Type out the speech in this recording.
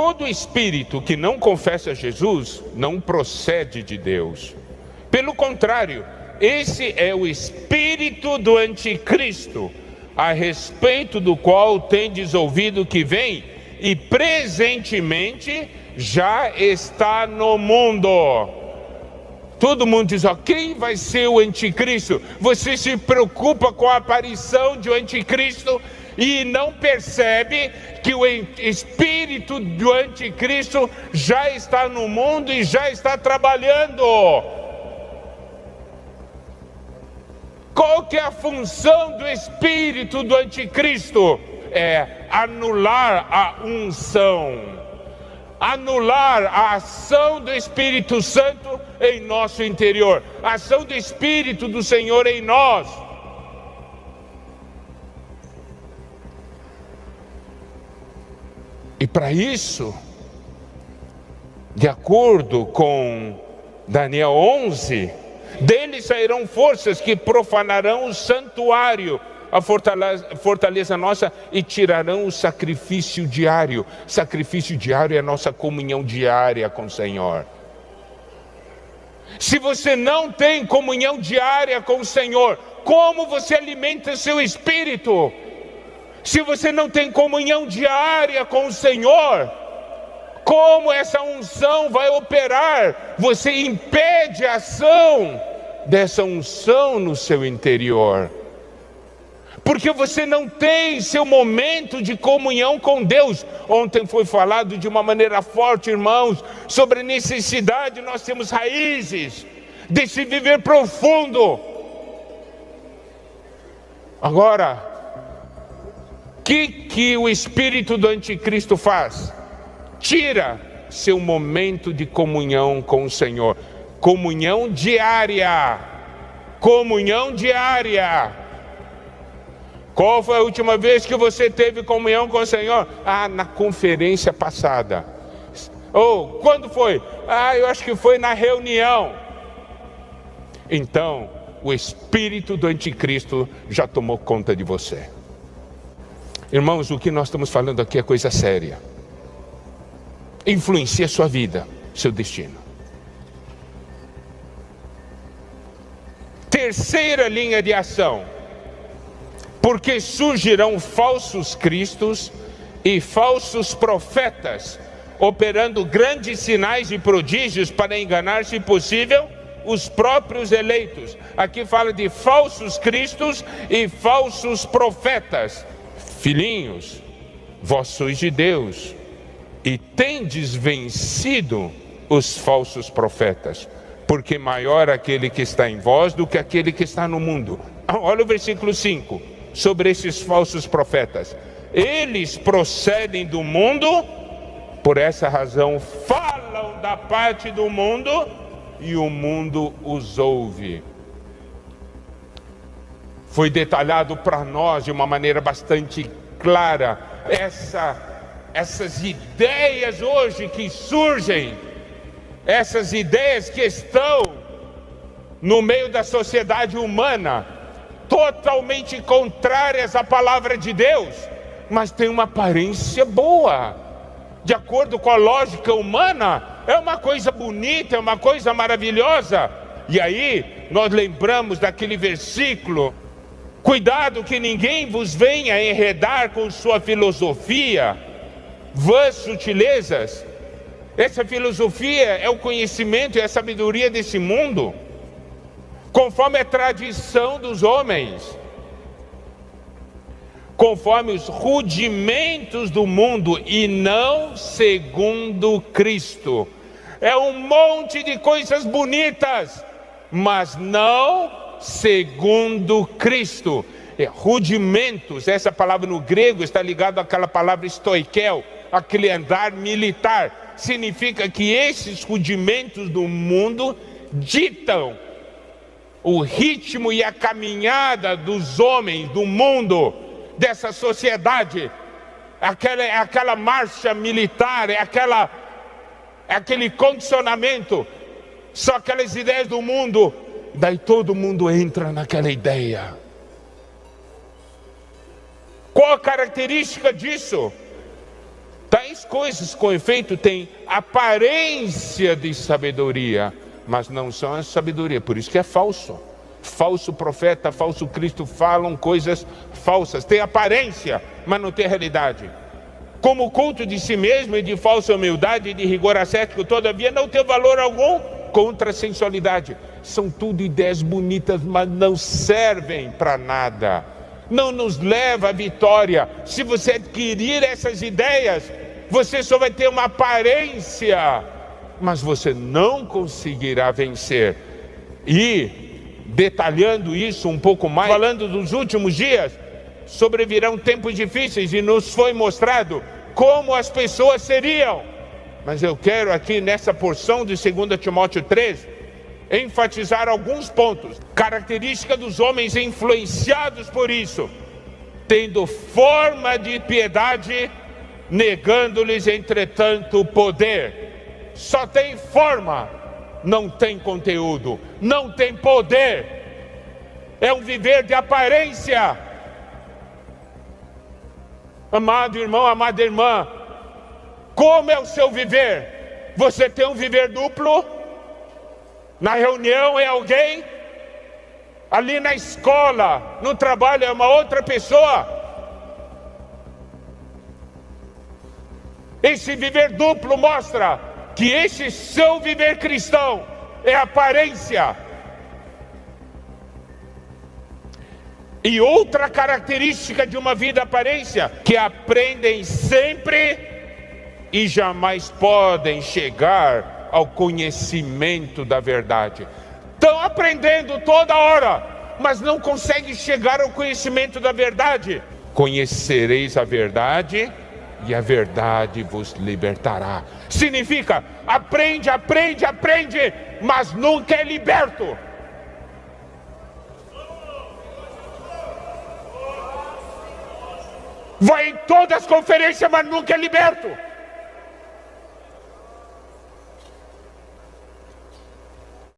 Todo espírito que não confessa Jesus não procede de Deus. Pelo contrário, esse é o espírito do anticristo, a respeito do qual tendes ouvido que vem e presentemente já está no mundo. Todo mundo diz, ó, quem vai ser o anticristo? Você se preocupa com a aparição de um anticristo e não percebe que o espírito do anticristo já está no mundo e já está trabalhando. Qual que é a função do espírito do anticristo? É anular a unção, anular a ação do Espírito Santo em nosso interior, a ação do Espírito do Senhor em nós. E para isso, de acordo com Daniel 11, deles sairão forças que profanarão o santuário, a fortaleza nossa, e tirarão o sacrifício diário. Sacrifício diário é a nossa comunhão diária com o Senhor. Se você não tem comunhão diária com o Senhor, como você alimenta seu espírito? Se você não tem comunhão diária com o Senhor, como essa unção vai operar? Você impede a ação dessa unção no seu interior, porque você não tem seu momento de comunhão com Deus. Ontem foi falado de uma maneira forte, irmãos, sobre a necessidade de nós termos raízes, desse viver profundo. Agora, o que o espírito do anticristo faz? Tira seu momento de comunhão com o Senhor. Comunhão diária. Comunhão diária. Qual foi a última vez que você teve comunhão com o Senhor? Na conferência passada. Ou, quando foi? Eu acho que foi na reunião. Então, o espírito do anticristo já tomou conta de você. Irmãos, o que nós estamos falando aqui é coisa séria. Influencia a sua vida, seu destino. Terceira linha de ação. Porque surgirão falsos cristos e falsos profetas, operando grandes sinais e prodígios para enganar, se possível, os próprios eleitos. Aqui fala de falsos cristos e falsos profetas. Filhinhos, vós sois de Deus e tendes vencido os falsos profetas, porque maior aquele que está em vós do que aquele que está no mundo. Olha o versículo 5, sobre esses falsos profetas. Eles procedem do mundo, por essa razão falam da parte do mundo, e o mundo os ouve. Foi detalhado para nós de uma maneira bastante clara essas ideias hoje que surgem, essas ideias que estão no meio da sociedade humana, totalmente contrárias à palavra de Deus, mas tem uma aparência boa, de acordo com a lógica humana, é uma coisa bonita, é uma coisa maravilhosa. E aí nós lembramos daquele versículo: cuidado que ninguém vos venha enredar com sua filosofia, vãs sutilezas. Essa filosofia é o conhecimento e a sabedoria desse mundo, conforme a tradição dos homens, conforme os rudimentos do mundo, e não segundo Cristo. É um monte de coisas bonitas, mas não segundo Cristo. Rudimentos, essa palavra no grego está ligada àquela palavra stoikel, aquele andar militar. Significa que esses rudimentos do mundo ditam o ritmo e a caminhada dos homens, do mundo, dessa sociedade. Aquela marcha militar, aquele condicionamento, só aquelas ideias do mundo. Daí todo mundo entra naquela ideia. Qual a característica disso? Tais coisas, com efeito, têm aparência de sabedoria, mas não são a sabedoria. Por isso que é falso. Falso profeta, falso Cristo falam coisas falsas. Tem aparência, mas não tem realidade. Como o culto de si mesmo e de falsa humildade e de rigor ascético, todavia não tem valor algum contra a sensualidade. São tudo ideias bonitas, mas não servem para nada. Não nos leva à vitória. Se você adquirir essas ideias, você só vai ter uma aparência, mas você não conseguirá vencer. E, detalhando isso um pouco mais, falando dos últimos dias, sobrevirão tempos difíceis e nos foi mostrado como as pessoas seriam. Mas eu quero aqui nessa porção de 2 Timóteo 3, enfatizar alguns pontos. Característica dos homens influenciados por isso: tendo forma de piedade, negando-lhes entretanto o poder. Só tem forma, não tem conteúdo, não tem poder. É um viver de aparência. Amado irmão, amada irmã, como é o seu viver? Você tem um viver duplo? Na reunião é alguém, ali na escola, no trabalho é uma outra pessoa. Esse viver duplo mostra que esse seu viver cristão é aparência. E outra característica de uma vida aparência, que aprendem sempre e jamais podem chegar ao conhecimento da verdade. Estão aprendendo toda hora, mas não conseguem chegar ao conhecimento da verdade. Conhecereis a verdade e a verdade vos libertará. Significa, aprende, mas nunca é liberto. Vai em todas as conferências, mas nunca é liberto.